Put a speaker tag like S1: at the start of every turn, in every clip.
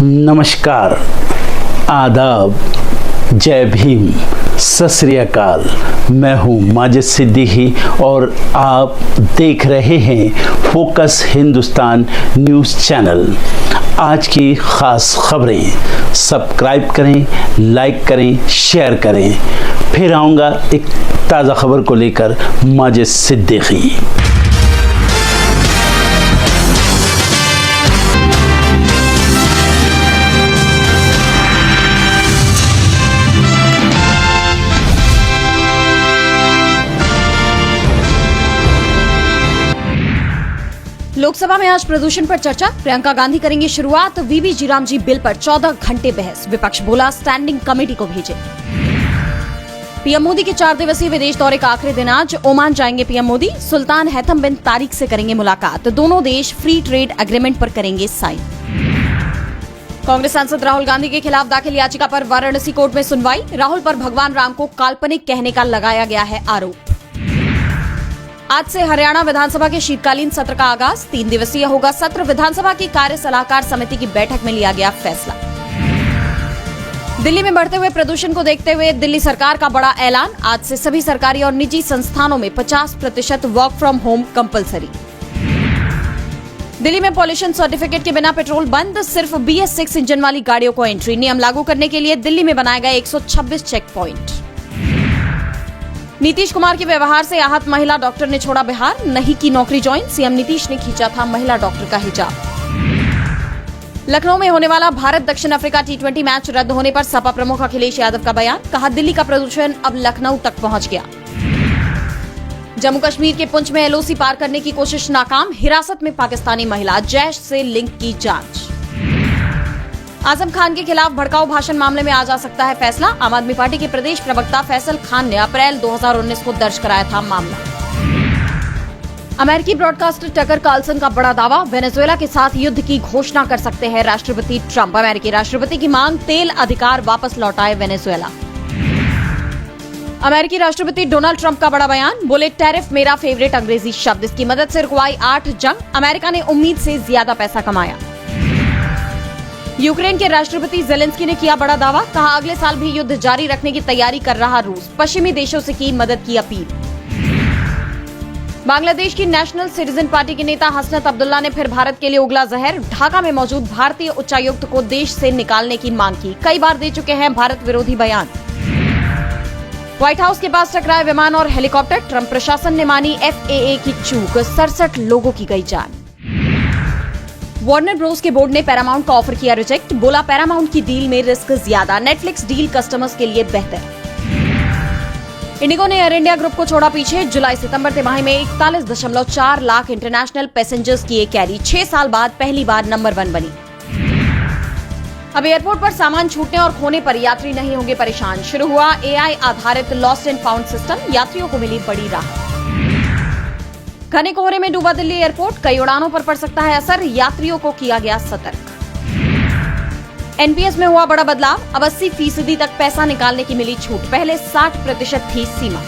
S1: नमस्कार, आदाब, जय भीम, सत श्री अकाल। मैं हूँ माजिद सिद्दीकी और आप देख रहे हैं फोकस हिंदुस्तान न्यूज़ चैनल। आज की ख़ास खबरें सब्सक्राइब करें, लाइक करें, शेयर करें। फिर आऊँगा एक ताज़ा खबर को लेकर माजिद सिद्दीकी।
S2: लोकसभा में आज प्रदूषण पर चर्चा, प्रियंका गांधी करेंगी शुरुआत। वीवी जीरामजी बिल पर 14 घंटे बहस, विपक्ष बोला स्टैंडिंग कमेटी को भेजे। पीएम मोदी के 4 दिवसीय विदेश दौरे का आखिरी दिन आज, ओमान जाएंगे पीएम मोदी। सुल्तान हैथम बिन तारिक से करेंगे मुलाकात, दोनों देश फ्री ट्रेड एग्रीमेंट पर करेंगे साइन। कांग्रेस सांसद राहुल गांधी के खिलाफ दाखिल याचिका पर वाराणसी कोर्ट में सुनवाई, राहुल पर भगवान राम को काल्पनिक कहने का लगाया गया है आरोप। आज से हरियाणा विधानसभा के शीतकालीन सत्र का आगाज, 3 दिवसीय होगा सत्र। विधानसभा की कार्य सलाहकार समिति की बैठक में लिया गया फैसला। दिल्ली में बढ़ते हुए प्रदूषण को देखते हुए दिल्ली सरकार का बड़ा ऐलान, आज से सभी सरकारी और निजी संस्थानों में 50% work from home compulsory. Delhi में पॉल्यूशन सर्टिफिकेट के बिना पेट्रोल बंद, सिर्फ BS6 इंजन वाली गाड़ियों को एंट्री। नियम लागू करने के लिए दिल्ली में बनाए गए 126 चेक प्वाइंट। नीतीश कुमार के व्यवहार से आहत महिला डॉक्टर ने छोड़ा बिहार, नहीं की नौकरी ज्वाइन। सीएम नीतीश ने खींचा था महिला डॉक्टर का हिजाब। लखनऊ में होने वाला भारत दक्षिण अफ्रीका T20 मैच रद्द होने पर सपा प्रमुख अखिलेश यादव का बयान, कहा दिल्ली का प्रदूषण अब लखनऊ तक पहुंच गया। जम्मू कश्मीर के पुंछ में LOC पार करने की कोशिश नाकाम, हिरासत में पाकिस्तानी महिला, जैश से लिंक की जांच। आजम खान के खिलाफ भड़काऊ भाषण मामले में आ जा सकता है फैसला, आम आदमी पार्टी के प्रदेश प्रवक्ता फैसल खान ने अप्रैल 2019 को दर्ज कराया था मामला। अमेरिकी ब्रॉडकास्टर टकर कार्लसन का बड़ा दावा, वेनेजुएला के साथ युद्ध की घोषणा कर सकते हैं राष्ट्रपति ट्रंप। अमेरिकी राष्ट्रपति की मांग, तेल अधिकार वापस लौटाए वेनेजुएला। अमेरिकी राष्ट्रपति डोनाल्ड ट्रंप का बड़ा बयान, बोले टैरिफ मेरा फेवरेट अंग्रेजी शब्द, इसकी मदद से रुकवाई 8 जंग, अमेरिका ने उम्मीद से ज्यादा पैसा कमाया। यूक्रेन के राष्ट्रपति जेलेंस्की ने किया बड़ा दावा, कहा अगले साल भी युद्ध जारी रखने की तैयारी कर रहा रूस, पश्चिमी देशों से की मदद की अपील। बांग्लादेश की नेशनल सिटीजन पार्टी के नेता हसनत अब्दुल्ला ने फिर भारत के लिए उगला जहर, ढाका में मौजूद भारतीय उच्चायुक्त को देश से निकालने की मांग की, कई बार दे चुके हैं भारत विरोधी बयान। व्हाइट हाउस के पास टकराए विमान और हेलीकॉप्टर, ट्रंप प्रशासन ने मानी FAA की चूक, 67 लोगों की गई जान। वार्नर ब्रोस के बोर्ड ने पैरामाउंट का ऑफर किया रिजेक्ट, बोला पैरामाउंट की डील में रिस्क ज्यादा, नेटफ्लिक्स डील कस्टमर्स के लिए बेहतर। इंडिगो ने एयर इंडिया ग्रुप को छोड़ा पीछे, जुलाई सितंबर तिमाही में 41.4 लाख इंटरनेशनल पैसेंजर्स किए कैरी, 6 साल बाद पहली बार नंबर 1 बनी। अब एयरपोर्ट पर सामान छूटने और खोने पर यात्री नहीं होंगे परेशान, शुरू हुआ AI आधारित लॉस्ट एंड फाउंड सिस्टम, यात्रियों को मिली बड़ी राहत। घने कोहरे में डूबा दिल्ली एयरपोर्ट, कई उड़ानों पर पड़ सकता है असर, यात्रियों को किया गया सतर्क। NPS में हुआ बड़ा बदलाव, अब 80% तक पैसा निकालने की मिली छूट, पहले 60% थी सीमा।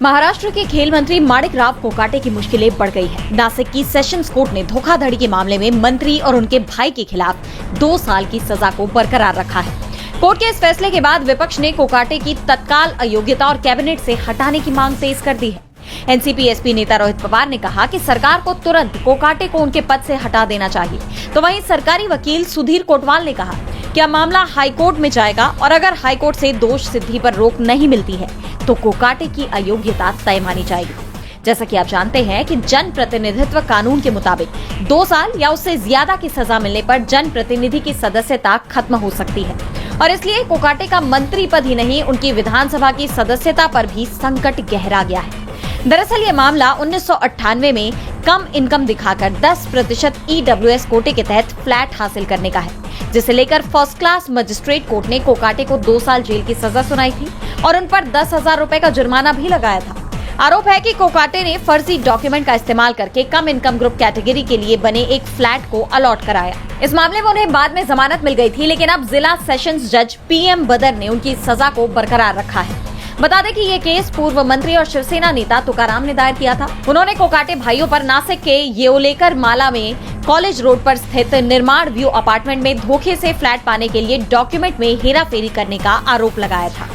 S2: महाराष्ट्र के खेल मंत्री माणिक राव कोकाटे की मुश्किलें बढ़ गई है। नासिक की सेशंस कोर्ट ने धोखाधड़ी के मामले में मंत्री और उनके भाई के खिलाफ 2 साल की सजा को बरकरार रखा है। कोर्ट के इस फैसले के बाद विपक्ष ने कोकाटे की तत्काल अयोग्यता और कैबिनेट से हटाने की मांग तेज कर दी है। एनसीपी एसपी नेता रोहित पवार ने कहा कि सरकार को तुरंत कोकाटे को उनके पद से हटा देना चाहिए। तो वहीं सरकारी वकील सुधीर कोटवाल ने कहा कि अब मामला हाईकोर्ट में जाएगा और अगर हाईकोर्ट से दोष सिद्धि पर रोक नहीं मिलती है तो कोकाटे की अयोग्यता तय मानी जाएगी। जैसा कि आप जानते हैं कि जन प्रतिनिधित्व कानून के मुताबिक 2 साल या उससे ज्यादा की सजा मिलने पर जन प्रतिनिधि की सदस्यता खत्म हो सकती है और इसलिए कोकाटे का मंत्री पद ही नहीं उनकी विधानसभा की सदस्यता पर भी संकट गहरा गया है। दरअसल ये मामला 1998 में कम इनकम दिखाकर 10% EWS कोटे के तहत फ्लैट हासिल करने का है, जिसे लेकर फर्स्ट क्लास मजिस्ट्रेट कोर्ट ने कोकाटे को 2 साल जेल की सजा सुनाई थी और उन पर 10,000 रुपए का जुर्माना भी लगाया था। आरोप है कि कोकाटे ने फर्जी डॉक्यूमेंट का इस्तेमाल करके कम इनकम ग्रुप कैटेगरी के लिए बने एक फ्लैट को अलॉट कराया। इस मामले में उन्हें बाद में जमानत मिल गई थी, लेकिन अब जिला सेशंस जज पीएम बदर ने उनकी सजा को बरकरार रखा है। बता दें कि ये केस पूर्व मंत्री और शिवसेना नेता तुकाराम ने दायर किया था। उन्होंने कोकाटे भाइयों पर नासिक के येओलेकर माला में कॉलेज रोड पर स्थित निर्माण व्यू अपार्टमेंट में धोखे से फ्लैट पाने के लिए डॉक्यूमेंट में हेराफेरी करने का आरोप लगाया था।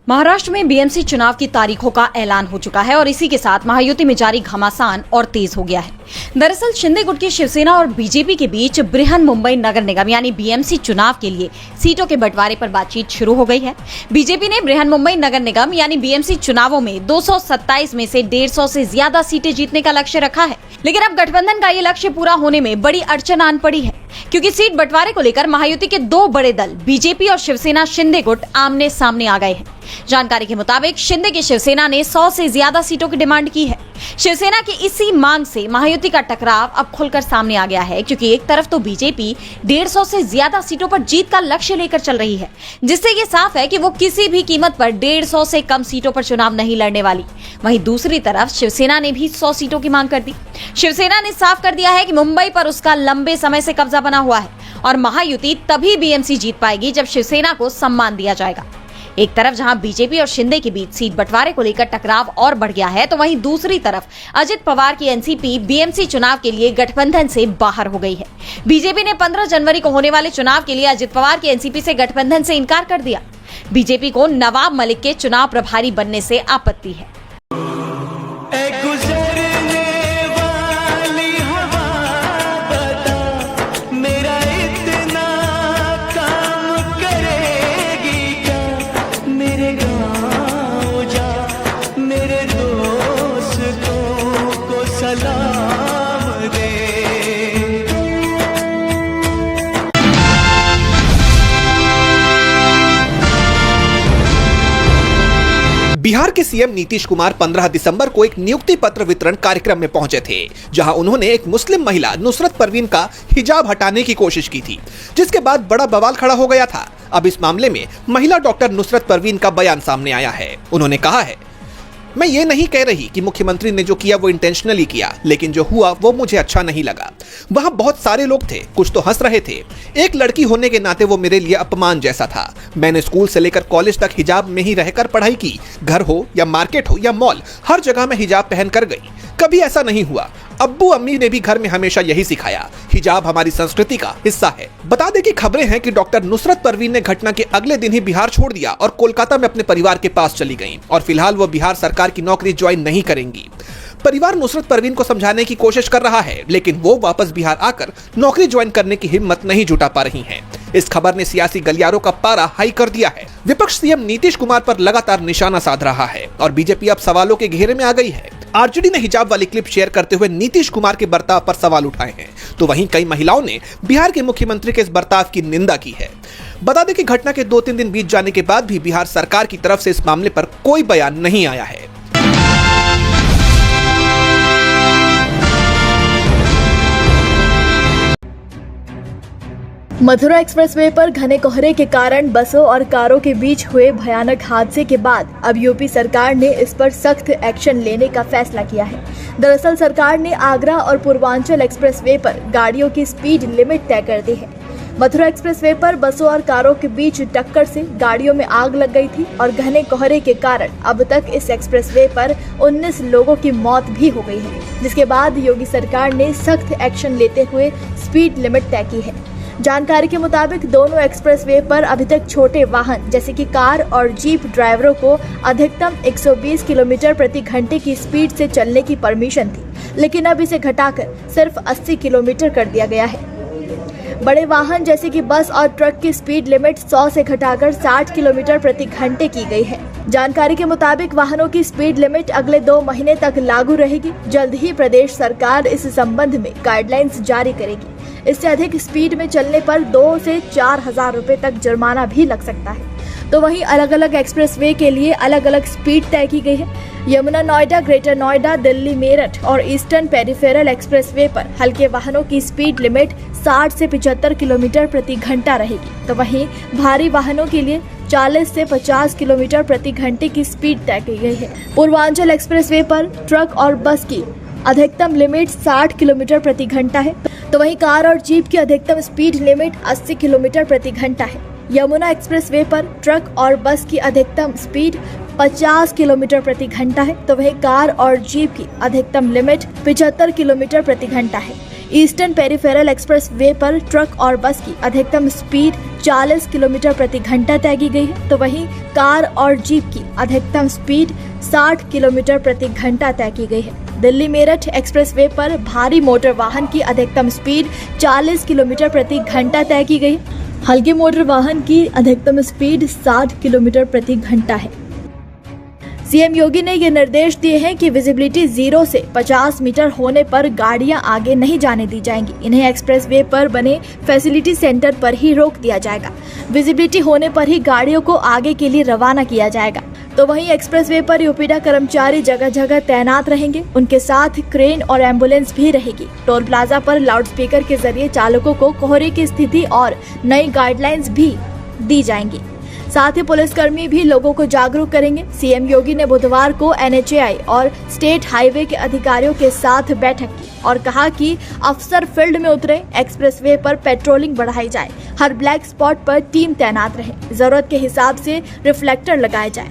S2: महाराष्ट्र में बीएमसी चुनाव की तारीखों का ऐलान हो चुका है और इसी के साथ महायुति में जारी घमासान और तेज हो गया है। दरअसल शिंदे गुट की शिवसेना और बीजेपी के बीच बृहन मुंबई नगर निगम यानी बीएमसी चुनाव के लिए सीटों के बंटवारे पर बातचीत शुरू हो गई है। बीजेपी ने बृहन मुंबई नगर निगम यानी बीएमसी चुनावों में 227 में से 150 से ज्यादा सीटें जीतने का लक्ष्य रखा है, लेकिन अब गठबंधन का ये लक्ष्य पूरा होने में बड़ी अड़चन आन पड़ी है, क्योंकि सीट बंटवारे को लेकर महायुति के दो बड़े दल बीजेपी और शिवसेना शिंदे गुट आमने सामने आ गए हैं। जानकारी के मुताबिक शिंदे की शिवसेना ने 100 से ज्यादा सीटों की डिमांड की है। शिवसेना की इसी मांग से महायुति का टकराव अब खुलकर सामने आ गया है, क्योंकि एक तरफ तो बीजेपी 150 से ज्यादा सीटों पर जीत का लक्ष्य लेकर चल रही है, जिससे ये साफ है कि वो किसी भी कीमत पर 150 से कम सीटों पर चुनाव नहीं लड़ने वाली। वहीं दूसरी तरफ शिवसेना ने भी 100 सीटों की मांग कर दी। शिवसेना ने साफ कर दिया है कि मुंबई पर उसका लंबे समय से कब्जा बना हुआ है और महायुति तभी बीएमसी जीत पाएगी जब शिवसेना को सम्मान दिया जाएगा। एक तरफ जहां बीजेपी और शिंदे के बीच सीट बंटवारे को लेकर टकराव और बढ़ गया है, तो वहीं दूसरी तरफ अजित पवार की एनसीपी बीएमसी चुनाव के लिए गठबंधन से बाहर हो गई है। बीजेपी ने 15 जनवरी को होने वाले चुनाव के लिए अजित पवार की एनसीपी से गठबंधन से इनकार कर दिया। बीजेपी को नवाब मलिक के चुनाव प्रभारी बनने से आपत्ति है।
S3: बिहार के सीएम नीतीश कुमार 15 दिसंबर को एक नियुक्ति पत्र वितरण कार्यक्रम में पहुंचे थे, जहां उन्होंने एक मुस्लिम महिला नुसरत परवीन का हिजाब हटाने की कोशिश की थी, जिसके बाद बड़ा बवाल खड़ा हो गया था। अब इस मामले में महिला डॉक्टर नुसरत परवीन का बयान सामने आया है। उन्होंने कहा है, मैं ये नहीं कह रही कि मुख्यमंत्री ने जो किया वो इंटेंशनली किया, लेकिन जो हुआ वो मुझे अच्छा नहीं लगा। वहां बहुत सारे लोग थे, कुछ तो हंस रहे थे। एक लड़की होने के नाते वो मेरे लिए अपमान जैसा था। मैंने स्कूल से लेकर कॉलेज तक हिजाब में ही रहकर पढ़ाई की। घर हो या मार्केट हो या मॉल, हर जगह मैं हिजाब पहन कर गई। कभी ऐसा नहीं हुआ। अब्बू अम्मी ने भी घर में हमेशा यही सिखाया, हिजाब हमारी संस्कृति का हिस्सा है। बता दें कि खबरें हैं कि डॉक्टर नुसरत परवीन ने घटना के अगले दिन ही बिहार छोड़ दिया और कोलकाता में अपने परिवार के पास चली गईं और फिलहाल वो बिहार सरकार की नौकरी ज्वाइन नहीं करेंगी। परिवार नुसरत परवीन को समझाने की कोशिश कर रहा है, लेकिन वो वापस बिहार आकर नौकरी ज्वाइन करने की हिम्मत नहीं जुटा पा रही हैं। इस खबर ने सियासी गलियारों का पारा हाई कर दिया है। विपक्ष सीएम नीतीश कुमार पर लगातार निशाना साध रहा है और बीजेपी अब सवालों के घेरे में आ गई है। आरजेडी ने हिजाब वाली क्लिप शेयर करते हुए नीतीश कुमार के बर्ताव पर सवाल उठाए हैं, तो वहीं कई महिलाओं ने बिहार के मुख्यमंत्री के इस बर्ताव की निंदा की है। बता दें कि घटना के 2-3 दिन बीत जाने के बाद भी बिहार सरकार की तरफ से इस मामले पर कोई बयान नहीं आया है।
S4: मथुरा एक्सप्रेसवे पर घने कोहरे के कारण बसों और कारों के बीच हुए भयानक हादसे के बाद अब यूपी सरकार ने इस पर सख्त एक्शन लेने का फैसला किया है। दरअसल सरकार ने आगरा और पूर्वांचल एक्सप्रेसवे पर गाड़ियों की स्पीड लिमिट तय कर दी है। मथुरा एक्सप्रेसवे पर बसों और कारों के बीच टक्कर से गाड़ियों में आग लग गई थी और घने कोहरे के कारण अब तक इस एक्सप्रेसवे पर 19 लोगों की मौत भी हो गई है, जिसके बाद योगी सरकार ने सख्त एक्शन लेते हुए स्पीड लिमिट तय की है। जानकारी के मुताबिक दोनों एक्सप्रेसवे पर अभी तक छोटे वाहन जैसे कि कार और जीप ड्राइवरों को अधिकतम 120 किलोमीटर प्रति घंटे की स्पीड से चलने की परमिशन थी, लेकिन अब इसे घटाकर सिर्फ 80 किलोमीटर कर दिया गया है। बड़े वाहन जैसे कि बस और ट्रक की स्पीड लिमिट 100 से घटाकर 60 किलोमीटर प्रति घंटे की गई है। जानकारी के मुताबिक वाहनों की स्पीड लिमिट अगले 2 महीने तक लागू रहेगी। जल्द ही प्रदेश सरकार इस संबंध में गाइडलाइंस जारी करेगी। इससे अधिक स्पीड में चलने पर 2 से 4 हजार रुपए तक जुर्माना भी लग सकता है। तो वहीं अलग अलग एक्सप्रेसवे के लिए अलग अलग स्पीड तय की गई है। यमुना नोएडा, ग्रेटर नोएडा, दिल्ली मेरठ और ईस्टर्न पेरिफेरल एक्सप्रेसवे पर हल्के वाहनों की स्पीड लिमिट 60 से 75 किलोमीटर प्रति घंटा रहेगी। तो वहीं भारी वाहनों के लिए 40 से 50 किलोमीटर प्रति घंटे की स्पीड तय की गई है। पूर्वांचल एक्सप्रेसवे पर ट्रक और बस की अधिकतम लिमिट 60 किलोमीटर प्रति घंटा है। तो वहीं कार और जीप की अधिकतम स्पीड लिमिट 80 किलोमीटर प्रति घंटा है। यमुना एक्सप्रेसवे पर ट्रक और बस की अधिकतम स्पीड 50 किलोमीटर प्रति घंटा है। तो वहीं कार और जीप की अधिकतम लिमिट 75 किलोमीटर प्रति घंटा है। ईस्टर्न पेरिफेरल एक्सप्रेसवे पर ट्रक और बस की अधिकतम स्पीड 40 किलोमीटर प्रति घंटा तय की गई है। तो वहीं कार और जीप की अधिकतम स्पीड 60 किलोमीटर प्रति घंटा तय की गई है। दिल्ली मेरठ एक्सप्रेसवे पर भारी मोटर वाहन की अधिकतम स्पीड 40 किलोमीटर प्रति घंटा तय की गई। हल्के मोटर वाहन की अधिकतम स्पीड 60 किलोमीटर प्रति घंटा है। सीएम योगी ने ये निर्देश दिए हैं कि विजिबिलिटी 0 से 50 मीटर होने पर गाड़ियां आगे नहीं जाने दी जाएंगी। इन्हें एक्सप्रेसवे पर बने फैसिलिटी सेंटर पर ही रोक दिया जाएगा। विजिबिलिटी होने पर ही गाड़ियों को आगे के लिए रवाना किया जाएगा। तो वहीं एक्सप्रेसवे पर यूपीडा कर्मचारी जगह जगह तैनात रहेंगे। उनके साथ क्रेन और एम्बुलेंस भी रहेगी। टोल प्लाजा पर लाउडस्पीकर के जरिए चालकों को कोहरे की स्थिति और नई गाइडलाइंस भी दी जाएंगी। साथ ही पुलिसकर्मी भी लोगों को जागरूक करेंगे। सीएम योगी ने बुधवार को एनएचएआई और स्टेट हाईवे के अधिकारियों के साथ बैठक की और कहा कि अफसर फील्ड में उतरे, एक्सप्रेसवे पर पेट्रोलिंग बढ़ाई जाए, हर ब्लैक स्पॉट पर टीम तैनात रहे, जरूरत के हिसाब से रिफ्लेक्टर लगाए जाए।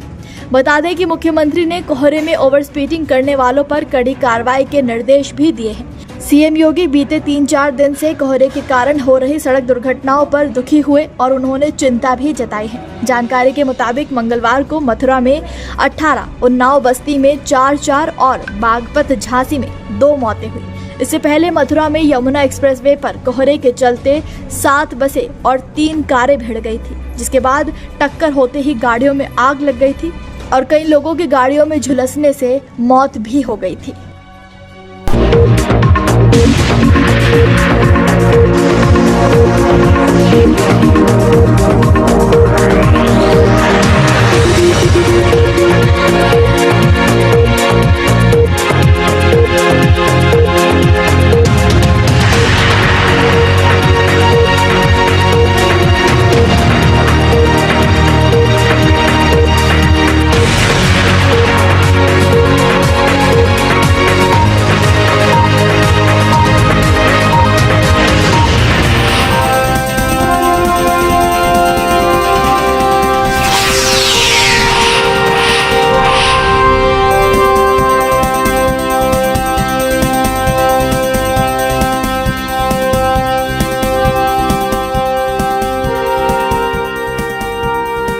S4: बता दें कि मुख्यमंत्री ने कोहरे में ओवर स्पीडिंग करने वालों पर कड़ी कार्रवाई के निर्देश भी दिए हैं। सीएम योगी बीते 3-4 दिन से कोहरे के कारण हो रही सड़क दुर्घटनाओं पर दुखी हुए और उन्होंने चिंता भी जताई है। जानकारी के मुताबिक मंगलवार को मथुरा में 18, उन्नाव बस्ती में 4 और बागपत झांसी में 2 मौतें हुई। इससे पहले मथुरा में यमुना एक्सप्रेसवे पर कोहरे के चलते 7 बसें और 3 कारें भिड़ गई थी, जिसके बाद टक्कर होते ही गाड़ियों में आग लग गई थी और कई लोगों की गाड़ियों में झुलसने से मौत भी हो गई थी।